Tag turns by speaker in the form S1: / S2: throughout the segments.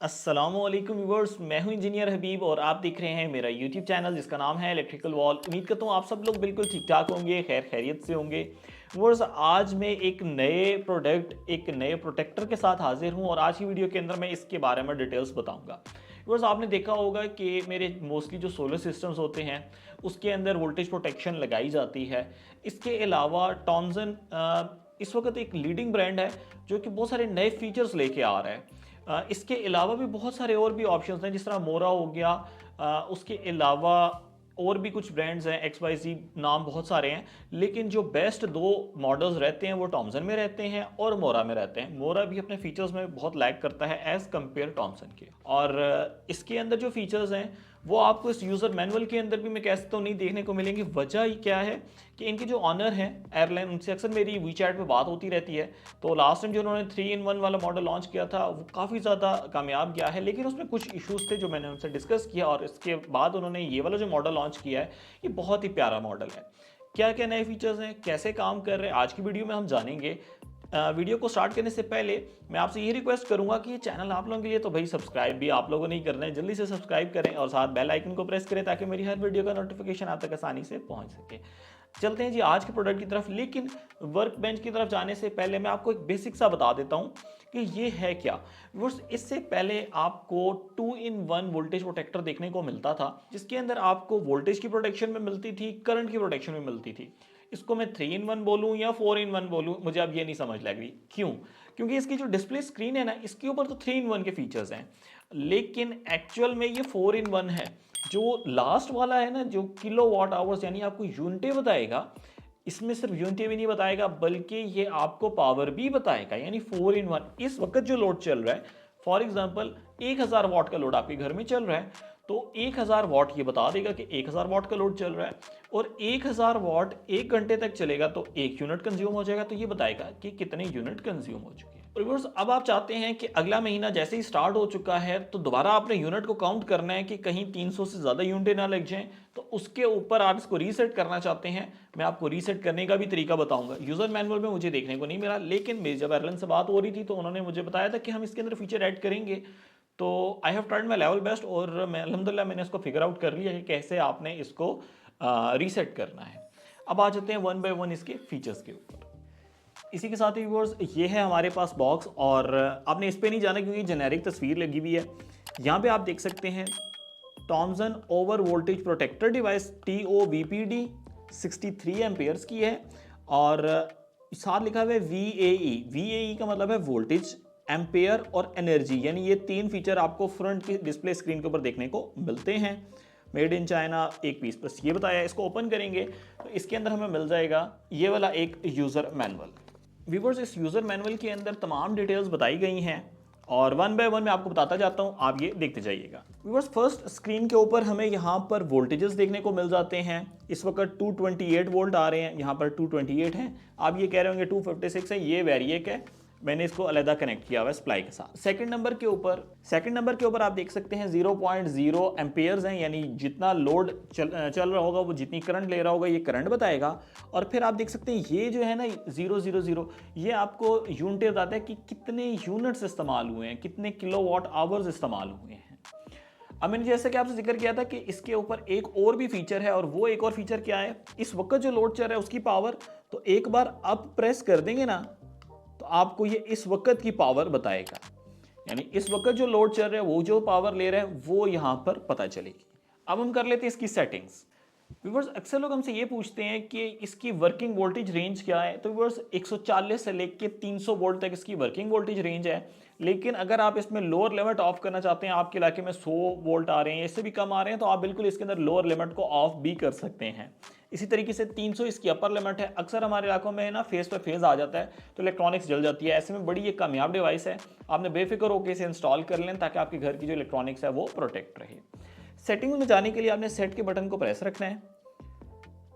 S1: अस्सलामुअलैकुम व्यूअर्स, मैं हूं इंजीनियर हबीब और आप देख रहे हैं मेरा यूट्यूब चैनल जिसका नाम है इलेक्ट्रिकल वॉल। उम्मीद करता हूं आप सब लोग बिल्कुल ठीक ठाक होंगे, खैर खैरियत से होंगे। व्यूअर्स, आज मैं एक नए प्रोडक्ट, एक नए प्रोटेक्टर के साथ हाजिर हूं और आज की वीडियो के अंदर मैं इसके बारे में डिटेल्स बताऊंगा। व्यूअर्स, आपने देखा होगा कि मेरे मोस्टली जो सोलर सिस्टम्स होते हैं उसके अंदर वोल्टेज प्रोटेक्शन लगाई जाती है। इसके अलावा टॉन्सन इस वक्त एक लीडिंग ब्रांड है जो कि बहुत सारे नए फीचर्स लेके आ रहा है। इसके अलावा भी बहुत सारे और भी ऑप्शंस हैं, जिस तरह मोरा हो गया। उसके अलावा और भी कुछ ब्रांड्स हैं, एक्स वाई जी नाम बहुत सारे हैं, लेकिन जो बेस्ट दो मॉडल्स रहते हैं वो टॉमसन में रहते हैं और मोरा में रहते हैं। मोरा भी अपने फीचर्स में बहुत लैग करता है एज़ कम्पेयर टॉमसन के। और इसके अंदर जो फीचर्स हैं वो आपको इस यूज़र मैनुअल के अंदर भी मैं कह सकता हूँ नहीं देखने को मिलेंगे। वजह ही क्या है कि इनके जो ऑनर हैं एयरलाइन, उनसे अक्सर मेरी वी चैट पर बात होती रहती है। तो लास्ट टाइम जो उन्होंने 3-in-1 वाला मॉडल लॉन्च किया था वो काफ़ी ज़्यादा कामयाब गया है, लेकिन उसमें कुछ इश्यूज थे जो मैंने उनसे डिस्कस किया और इसके बाद उन्होंने ये वाला जो मॉडल लॉन्च किया है ये बहुत ही प्यारा मॉडल है। क्या क्या नए फीचर्स हैं, कैसे काम कर रहे हैं, आज की वीडियो में हम जानेंगे। वीडियो को स्टार्ट करने से पहले मैं आपसे ये रिक्वेस्ट करूंगा कि ये चैनल आप लोगों के लिए तो भाई सब्सक्राइब भी आप लोगों ने ही करना है, जल्दी से सब्सक्राइब करें और साथ बेल आइकन को प्रेस करें ताकि मेरी हर वीडियो का नोटिफिकेशन आप तक आसानी से पहुंच सके। चलते हैं जी आज के प्रोडक्ट की तरफ, लेकिन वर्क बेंच की तरफ जाने से पहले मैं आपको एक बेसिक सा बता देता हूं कि ये है क्या। इससे पहले आपको 2-in-1 वोल्टेज प्रोटेक्टर देखने को मिलता था, जिसके अंदर आपको वोल्टेज की प्रोटेक्शन में मिलती थी, करंट की प्रोटेक्शन में मिलती थी। इसको मैं 3-in-1 बोलूँ या 4-in-1 बोलूँ, मुझे अब ये नहीं समझ लग रही। क्यों? क्योंकि इसकी जो डिस्प्ले स्क्रीन है ना, इसके ऊपर तो 3-in-1 के फीचर्स हैं, लेकिन एक्चुअल में ये 4-in-1 है। जो लास्ट वाला है ना, जो किलो वाट आवर्स यानी आपको यूनिटें बताएगा, इसमें सिर्फ यूनिटें भी नहीं बताएगा बल्कि ये आपको पावर भी बताएगा, यानी 4-in-1। इस वक्त जो लोड चल रहा है, फॉर एग्जांपल 1000 वाट का लोड आपके घर में चल रहा है, तो 1000 वाट ये बता देगा कि 1000 वाट का लोड चल रहा है और 1000 वाट 1 घंटे तक चलेगा तो 1 यूनिट कंज्यूम हो जाएगा, तो ये बताएगा कि कितने यूनिट कंज्यूम हो चुके हैं। व्यूअर्स, अब आप चाहते हैं कि अगला महीना जैसे ही स्टार्ट हो चुका है तो दोबारा आपने यूनिट को काउंट करना है कि कहीं 300 से ज़्यादा यूनिटें ना लग जाएं, तो उसके ऊपर आप इसको रीसेट करना चाहते हैं। मैं आपको रीसेट करने का भी तरीका बताऊंगा। यूज़र मैनुअल में मुझे देखने को नहीं मिला, लेकिन मेरी जब एयरलाइन से बात हो रही थी तो उन्होंने मुझे बताया था कि हम इसके अंदर फीचर ऐड करेंगे। तो I have tried my level best और मैं अल्हम्दुलिल्लाह मैंने इसको फिगर आउट कर लिया कि कैसे आपने इसको रीसेट करना है। अब आ जाते हैं वन बाय वन इसके फीचर्स के ऊपर। इसी के साथ ही व्यूअर्स, ये है हमारे पास बॉक्स और आपने इस पे नहीं जाना क्योंकि जेनेरिक तस्वीर लगी हुई है। यहाँ पे आप देख सकते हैं Thomson over voltage protector device TOVPD 63 amperes की है और साथ लिखा हुआ है VAE। VAE का मतलब है वोल्टेज, एम्पेयर और एनर्जी, यानी ये तीन फीचर आपको फ्रंट की डिस्प्ले स्क्रीन के ऊपर देखने को मिलते हैं। मेड इन चाइना, एक पीस, बस ये बताया। इसको ओपन करेंगे तो इसके अंदर हमें मिल जाएगा ये वाला एक यूज़र मैनुअल। व्यूवर्स, इस यूज़र मैनुअल के अंदर तमाम डिटेल्स बताई गई हैं और वन बाय वन मैं आपको बताता जाता हूं, आप ये देखते जाइएगा। व्यूवर्स, फर्स्ट स्क्रीन के ऊपर हमें यहाँ पर वोल्टेजेस देखने को मिल जाते हैं। इस वक्त 228 वोल्ट आ रहे हैं, यहाँ पर 228 हैं। आप ये कह रहे होंगे 256 है, ये वेरिएक है, मैंने इसको अलग कनेक्ट किया हुआ है सप्लाई के साथ। सेकंड नंबर के ऊपर आप देख सकते हैं 0.0 एम्पेयर्स हैं, यानी जितना लोड चल रहा होगा, वो जितनी करंट ले रहा होगा ये करंट बताएगा। और फिर आप देख सकते हैं ये जो है ना 000, ये आपको यूनिट बताता है कि कितने यूनिट्स इस्तेमाल हुए हैं, कितने किलो वाट आवर्स इस्तेमाल हुए हैं। अब मैंने जैसे कि आपसे जिक्र किया था कि इसके ऊपर एक और भी फीचर है, और वो एक और फीचर क्या है, इस वक्त जो लोड चल रहा है उसकी पावर, तो एक बार अप प्रेस कर देंगे ना तो आपको ये इस वक्त की पावर बताएगा, यानी इस वक्त जो लोड चल रहा है वो जो पावर ले रहा है वो यहां पर पता चलेगी। अब हम कर लेते हैं इसकी सेटिंग्स। व्यूअर्स, अक्सर लोग हमसे ये पूछते हैं कि इसकी वर्किंग वोल्टेज रेंज क्या है। तो व्यूअर्स, 140 से लेके 300 वोल्ट तक इसकी वर्किंग वोल्टेज रेंज है, लेकिन अगर आप इसमें लोअर लिमिट ऑफ करना चाहते हैं, आपके इलाके में 100 वोल्ट आ रहे हैं, इससे भी कम आ रहे हैं, तो आप बिल्कुल इसके अंदर लोअर लिमिट को ऑफ भी कर सकते हैं। इसी तरीके से 300 इसकी अपर लिमिट है। अक्सर हमारे इलाकों में ना फेज पे फेज आ जाता है तो इलेक्ट्रॉनिक्स जल जाती है, ऐसे में बड़ी एक कामयाब डिवाइस है। आपने बेफिक्र होकर इसे इंस्टॉल कर लें ताकि आपके घर की जो इलेक्ट्रॉनिक्स है वो प्रोटेक्ट रहे। सेटिंग में जाने के लिए आपने सेट के बटन को प्रेस रखना है,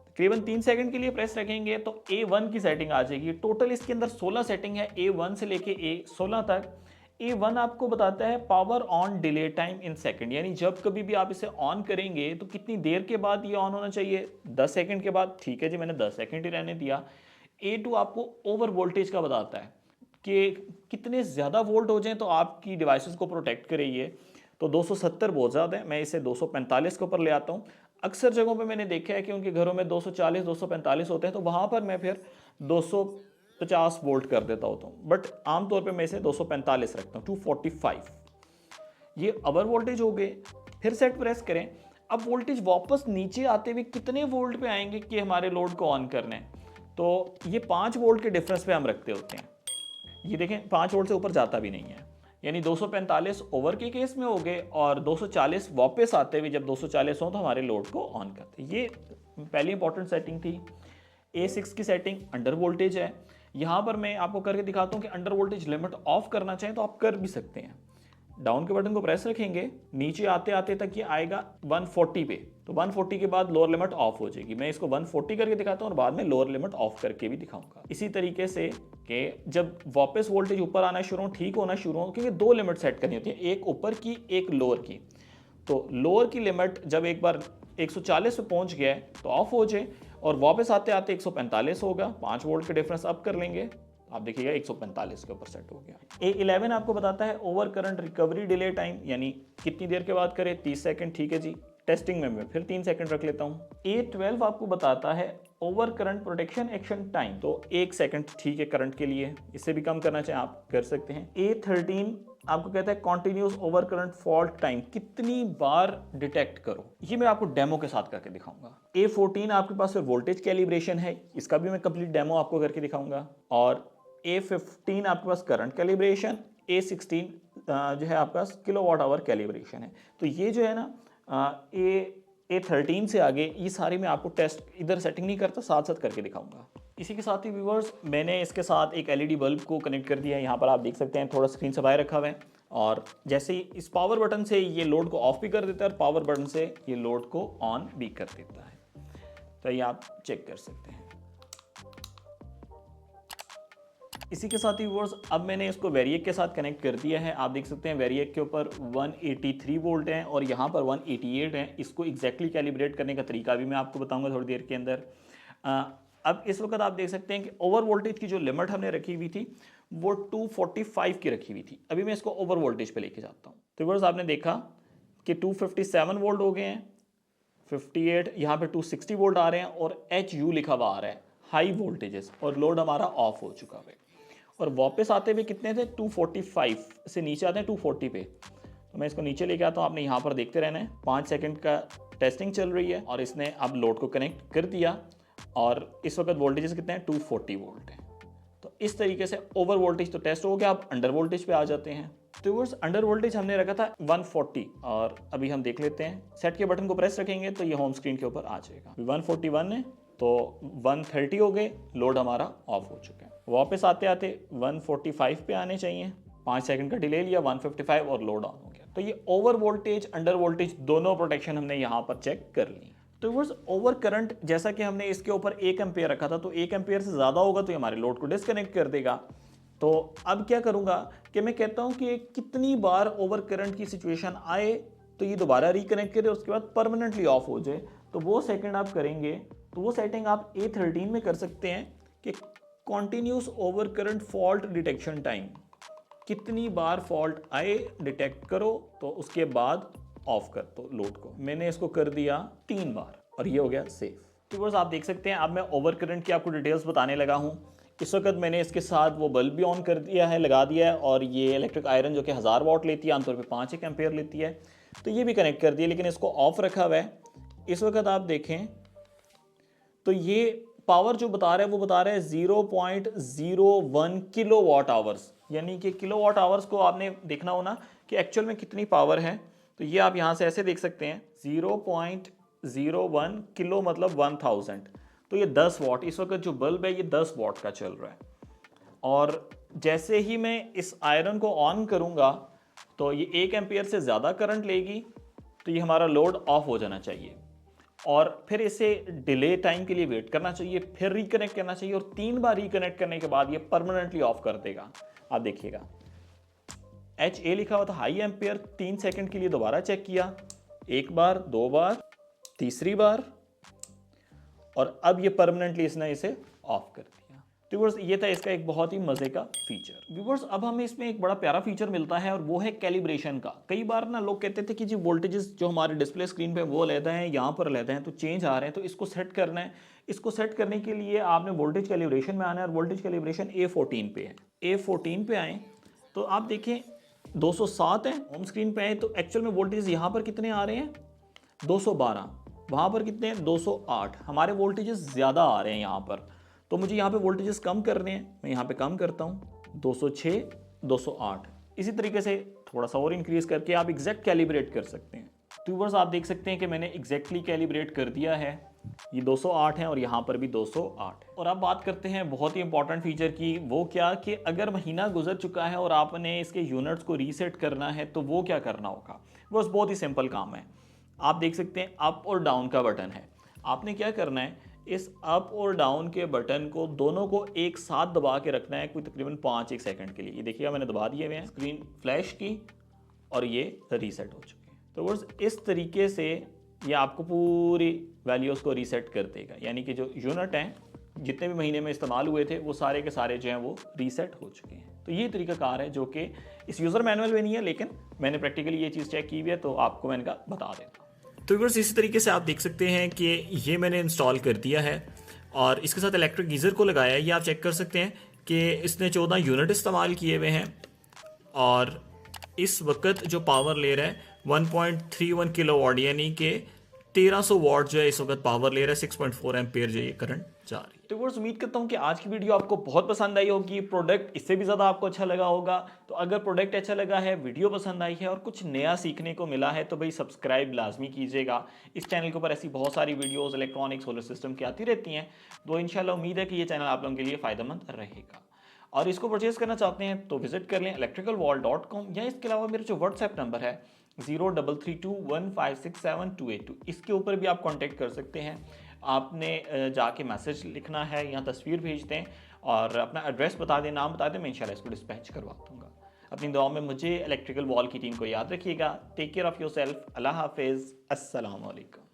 S1: तकरीबन 3 सेकंड के लिए प्रेस रखेंगे तो A1 की सेटिंग आ जाएगी। टोटल इसके अंदर 16 सेटिंग है, A1 से लेके A16 तक। A1 आपको बताता है power on delay time in second, यानी जब कभी भी आप इसे ऑन करेंगे तो कितनी देर के बाद ये ऑन होना चाहिए, 10 सेकंड के बाद। ठीक है जी, मैंने 10 सेकंड ही रहने दिया। A2 आपको ओवर वोल्टेज का बताता है, कि कितने ज़्यादा वोल्ट हो जाएं तो आपकी डिवाइसेस को प्रोटेक्ट करे ये। तो 270 बहुत ज़्यादा है, मैं इसे 245 के ऊपर ले आता हूँ। अक्सर जगहों पे मैंने देखा है कि उनके घरों में 240 245 होते हैं, तो वहाँ पर मैं फिर 250 वोल्ट कर देता होता हूँ, बट आमतौर पे मैं इसे 245 रखता हूँ, 245। ये अवर वोल्टेज हो गए। फिर सेट प्रेस करें। अब वोल्टेज वापस नीचे आते हुए कितने वोल्ट पे आएंगे कि हमारे लोड को ऑन करना है, तो ये 5 वोल्ट के डिफरेंस पे हम रखते होते हैं। ये देखें 5 वोल्ट से ऊपर जाता भी नहीं है, यानी 245 ओवर के केस में हो गए और 240 वापस आते हुए जब 240 हो तो हमारे लोड को ऑन करते। ये पहली इंपॉर्टेंट सेटिंग थी। A6 की सेटिंग अंडर वोल्टेज है। यहाँ पर मैं आपको करके दिखाता हूँ कि अंडर वोल्टेज लिमिट ऑफ करना चाहें तो आप कर भी सकते हैं। डाउन के बटन को प्रेस रखेंगे, नीचे आते आते तक ये आएगा 140 पे, तो 140 के बाद लोअर लिमिट ऑफ हो जाएगी। मैं इसको 140 करके दिखाता हूँ और बाद में लोअर लिमिट ऑफ करके भी दिखाऊंगा। इसी तरीके से कि जब वापस वोल्टेज ऊपर आना शुरू हो, ठीक होना शुरू हो, क्योंकि 2 लिमिट सेट करनी होती है, एक ऊपर की एक लोअर की। तो लोअर की लिमिट जब एक बार 140 पे पहुंच गया है तो ऑफ हो जाए और वापस आते आते 145 होगा। 5 वोल्ट के डिफरेंस अब कर लेंगे, आप देखिएगा 145 के ऊपर सेट हो गया। A11 आपको बताता है over current recovery delay time, यानी कितनी देर के बाद करें, 30 सेकंड। ठीक है जी, टेस्टिंग में मैं फिर 3 सेकंड रख लेता हूँ। A12 आपको बताता है over current protection action time, तो 1 सेकंड ठीक है करंट के लिए, इससे भी कम करना चाहें आप कर सकते हैं। A13 आपको कहता है continuous over current fault time, कितनी बार डिटेक्ट करो। ये मैं आपको डेमो के साथ करके दिखाऊंगा। A14 आपके पास फिर वोल्टेज कैलिब्रेशन है, इसका भी मैं कंप्लीट डेमो आपको करके दिखाऊंगा। और A15 आपके पास करंट कैलिब्रेशन, A16 जो है आपका किलोवाट आवर कैलिब्रेशन है। तो ये जो है ना A13 से आगे ये सारी मैं आपको टेस्ट इधर सेटिंग नहीं करता, साथ साथ करके दिखाऊंगा। इसी के साथ ही व्यूअर्स मैंने इसके साथ एक LED बल्ब को कनेक्ट कर दिया है। यहाँ पर आप देख सकते हैं थोड़ा स्क्रीन से बाहर रखा हुआ है, और जैसे ही इस पावर बटन से ये लोड को ऑफ भी कर देता है और पावर बटन से ये लोड को ऑन भी कर देता है। तो ये आप चेक कर सकते हैं। इसी के साथ ही व्यूअर्स अब मैंने इसको वेरिएक के साथ कनेक्ट कर दिया है। आप देख सकते हैं वेरिएक के ऊपर 183 वोल्ट हैं और यहाँ पर 188 हैं। इसको एग्जैक्टली कैलिब्रेट करने का तरीका भी मैं आपको बताऊंगा थोड़ी देर के अंदर। अब इस वक्त आप देख सकते हैं कि ओवर वोल्टेज की जो लिमिट हमने रखी हुई थी वो 245 की रखी हुई थी। अभी मैं इसको ओवर वोल्टेज पे लेके जाता हूँ। तो व्यूअर्स आपने देखा कि 257 वोल्ट हो गए हैं, 58, यहाँ पे 260 वोल्ट आ रहे हैं और HU लिखा हुआ आ रहा है, हाई वोल्टेजेस, और लोड हमारा ऑफ हो चुका है। और वापस आते हुए कितने थे, 245 से नीचे आते हैं 240 पे। तो मैं इसको नीचे लेके आता हूँ, आपने यहाँ पर देखते रहना है। 5 सेकंड का टेस्टिंग चल रही है और इसने अब लोड को कनेक्ट कर दिया और इस वक्त वोल्टेजेस कितने हैं, 240 वोल्ट हैं। तो इस तरीके से ओवर वोल्टेज तो टेस्ट हो गया, आप अंडर वोल्टेज पे आ जाते हैं। तो व्यूअर्स अंडर वोल्टेज हमने रखा था 140 और अभी हम देख लेते हैं। सेट के बटन को प्रेस रखेंगे तो ये होम स्क्रीन के ऊपर आ जाएगा। 141 है तो 130 हो गए, लोड हमारा ऑफ हो चुका है। वापस आते आते 145 पे आने चाहिए, 5 सेकंड का डिले लिया, 155 और लोड ऑन हो गया। तो ये ओवर वोल्टेज अंडर वोल्टेज दोनों प्रोटेक्शन हमने यहाँ पर चेक कर ली। तो व्यूअर्स ओवर करंट जैसा कि हमने इसके ऊपर 1 एम्पेयर रखा था, तो 1 एम्पेयर से ज़्यादा होगा तो ये हमारे लोड को डिस्कनेक्ट कर देगा। तो अब क्या करूँगा कि मैं कहता हूँ कि कितनी बार ओवर करंट की सिचुएशन आए तो ये दोबारा रिकनेक्ट करे, उसके बाद परमानेंटली ऑफ हो जाए। तो वो सेकंड आप करेंगे, तो वो सेटिंग आप A13 में कर सकते हैं कि continuous over current fault detection time, कितनी बार फॉल्ट आए डिटेक्ट करो तो उसके बाद ऑफ कर दो लोड को। मैंने इसको कर दिया 3 बार और ये हो गया सेफ। तो बस आप देख सकते हैं अब मैं ओवर करंट की आपको डिटेल्स बताने लगा हूँ। इस वक्त मैंने इसके साथ वो बल्ब भी ऑन कर दिया है, लगा दिया है, और ये इलेक्ट्रिक आयरन जो कि 1000 वाट लेती है, आमतौर पे 5 एम्पेयर लेती है, तो ये भी कनेक्ट कर दिया, लेकिन इसको ऑफ रखा हुआ है। इस वक्त आप देखें तो ये पावर जो बता रहा है वो बता रहा है 0.01 किलो वाट आवर्स, यानी कि किलो वाट आवर्स को आपने देखना हो ना कि एक्चुअल में कितनी पावर है। तो ये आप यहाँ से ऐसे देख सकते हैं 0.01 किलो मतलब 1000, तो ये 10 वाट। इस वक्त जो बल्ब है ये 10 वाट का चल रहा है, और जैसे ही मैं इस आयरन को ऑन करूँगा तो ये 1 एम्पेयर से ज़्यादा करंट लेगी, तो ये हमारा लोड ऑफ हो जाना चाहिए और फिर इसे डिले टाइम के लिए वेट करना चाहिए, फिर रिकनेक्ट करना चाहिए, और 3 बार रिकनेक्ट करने के बाद ये परमानेंटली ऑफ कर देगा। आप देखिएगा HA लिखा हुआ था हाई एम्पेयर, 3 सेकंड के लिए दोबारा चेक किया, 1 बार, 2 बार, तीसरी बार, और अब ये परमानेंटली इसने इसे ऑफ कर दिया। तो व्यूअर्स ये था इसका एक बहुत ही मज़े का फीचर। व्यूअर्स अब हमें इसमें एक बड़ा प्यारा फीचर मिलता है और वो है कैलिब्रेशन का। कई बार ना लोग कहते थे कि जी वोल्टेजेस जो हमारे डिस्प्ले स्क्रीन पे वो अलग हैं, यहाँ पर अलग हैं, तो चेंज आ रहे हैं, तो इसको सेट करना है। इसको सेट करने के लिए आपने वोल्टेज कैलिब्रेशन में आना है और वोल्टेज कैलिब्रेशन A14 पे है। A14 पे आएँ तो आप देखें 207 है, होम स्क्रीन पे आए तो एक्चुअल में वोल्टेज यहाँ पर कितने आ रहे हैं 212, वहाँ पर कितने हैं 208। हमारे वोल्टेजेस ज़्यादा आ रहे हैं यहाँ पर, तो मुझे यहाँ पे वोल्टेजेस कम करने हैं, मैं यहाँ पे कम करता हूँ 206, 208। इसी तरीके से थोड़ा सा और इंक्रीज़ करके आप एग्जैक्ट कैलिब्रेट कर सकते हैं। तो व्यूअर्स आप देख सकते हैं कि मैंने एग्जैक्टली कैलिब्रेट कर दिया है, ये 208 है और यहाँ पर भी 208 है। और अब बात करते हैं बहुत ही इंपॉर्टेंट फीचर की, वो क्या कि अगर महीना गुजर चुका है और आपने इसके यूनिट्स को रीसेट करना है तो वो क्या करना होगा। बस बहुत ही सिंपल काम है। आप देख सकते हैं अप और डाउन का बटन है, आपने क्या करना है इस अप और डाउन के बटन को दोनों को एक साथ दबा के रखना है कोई तकरीबन 5-1 सेकंड के लिए। ये देखिएगा मैंने दबा दिए हुए हैं, स्क्रीन फ्लैश की और ये रीसेट हो चुके हैं। तो बस इस तरीके से ये आपको पूरी वैल्यूज़ को रीसेट कर देगा, यानी कि जो यूनिट हैं जितने भी महीने में इस्तेमाल हुए थे वो सारे के सारे जो हैं वो रीसेट हो चुके हैं। तो ये तरीकाकार है जो कि इस यूज़र मैनुअल में नहीं है, लेकिन मैंने प्रैक्टिकली ये चीज़ चेक की हुई है तो आपको मैंने कहा बता देता हूँ। तो व्यूअर्स इसी तरीके से आप देख सकते हैं कि ये मैंने इंस्टॉल कर दिया है और इसके साथ इलेक्ट्रिक गीज़र को लगाया है। ये आप चेक कर सकते हैं कि इसने 14 यूनिट इस्तेमाल किए हुए हैं और इस वक्त जो पावर ले रहा है 1.31 किलोवाट यानी कि 1300 वाट जो है इस वक्त पावर ले रहा है, 6.4 एम्पेयर जो ये करंट जा रही है। तो व्यूअर्स उम्मीद करता हूँ कि आज की वीडियो आपको बहुत पसंद आई होगी, प्रोडक्ट इससे भी ज़्यादा आपको अच्छा लगा होगा। तो अगर प्रोडक्ट अच्छा लगा है, वीडियो पसंद आई है और कुछ नया सीखने को मिला है तो भाई सब्सक्राइब लाजमी कीजिएगा। इस चैनल के ऊपर ऐसी बहुत सारी वीडियोज़ इलेक्ट्रॉनिक सोलर सिस्टम की आती रहती हैं, तो इंशाल्लाह उम्मीद है कि ये चैनल आप लोगों के लिए फ़ायदेमंद रहेगा। और इसको परचेज़ करना चाहते हैं तो विजिट कर लें electricalwall.com या इसके अलावा मेरा जो व्हाट्सएप नंबर है 0332156728, इसके ऊपर भी आप कांटेक्ट कर सकते हैं। आपने जाके मैसेज लिखना है या तस्वीर भेज दें और अपना एड्रेस बता दें, नाम बता दें, मैं इंशाल्लाह इसको डिस्पैच करवा दूँगा। अपनी दुआ में मुझे इलेक्ट्रिकल वॉल की टीम को याद रखिएगा। Take care of yourself. अल्लाह हाफिज़। अस्सलाम वालेकुम।